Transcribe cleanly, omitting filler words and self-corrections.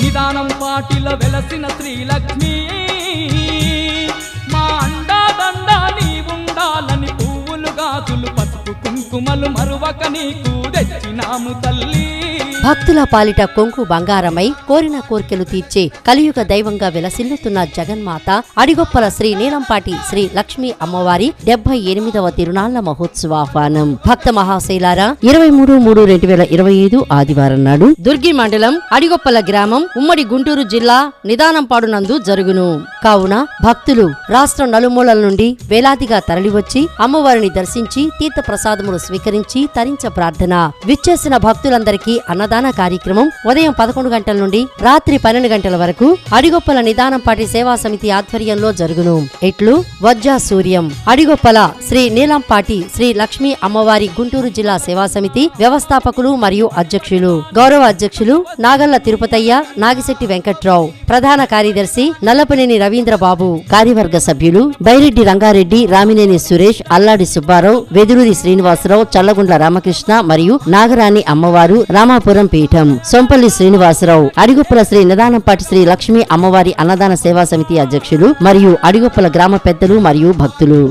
నిదానం పాటిల వెలసిన శ్రీలక్ష్మి మా అండాదండ నీ ఉండాలని పువ్వులు గాజులు పసుపు కుంకుమలు మరువక నీకు తెచ్చినాము తల్లి. భక్తుల పాలిట కొంగు బంగారమై కోరిన కోర్కెలు తీర్చే కలియుగ దైవంగా విలసిల్లుతున్న జగన్మాత అడిగొప్పల శ్రీ నీలంపాటి శ్రీ లక్ష్మీ అమ్మవారి 78వ తిరునాళ్ల మహోత్సవాహ్వానం. భక్త మహాశైలారా 23/3/2025 ఆదివారం నాడు దుర్గి మండలం అడిగొప్పల గ్రామం ఉమ్మడి గుంటూరు జిల్లా నిదానంపాడు నందు జరుగును. కావున భక్తులు రాష్ట్రం నలుమూలల నుండి వేలాదిగా తరలివచ్చి అమ్మవారిని దర్శించి తీర్థ ప్రసాదములు స్వీకరించి తరించ ప్రార్థన. విచ్చేసిన భక్తులందరికీ అన్నదాన కార్యక్రమం ఉదయం 11 గంటల నుండి రాత్రి 12 గంటల వరకు అడిగొప్పల నిదానంపాటి సేవా సమితి ఆధ్వర్యంలో జరుగును. ఎట్లు వజ్జా సూర్యం అడిగొప్పల శ్రీ నీలంపాటి శ్రీ లక్ష్మీ అమ్మవారి గుంటూరు జిల్లా సేవా సమితి వ్యవస్థాపకులు మరియు అధ్యక్షులు గౌరవ అధ్యక్షులు నాగళ్ల తిరుపతయ్య, నాగిశెట్టి వెంకట్రావు, ప్రధాన కార్యదర్శి నల్లపనేని రవీంద్రబాబు, కార్యవర్గ సభ్యులు బైరెడ్డి రంగారెడ్డి, రామినేని సురేష్, అల్లాడి సుబ్బారావు, వెదురూరి శ్రీనివాసరావు, చల్లగుండ్ల రామకృష్ణ మరియు నాగరాణి అమ్మవారు, రామాపురం పీఠం, సొంపల్లి శ్రీనివాసరావు, అడిగొప్పల శ్రీ నిదానంపాటి శ్రీ లక్ష్మీ అమ్మవారి అన్నదాన సేవా సమితి అధ్యక్షులు మరియు అడిగొప్పల గ్రామ పెద్దలు మరియు భక్తులు.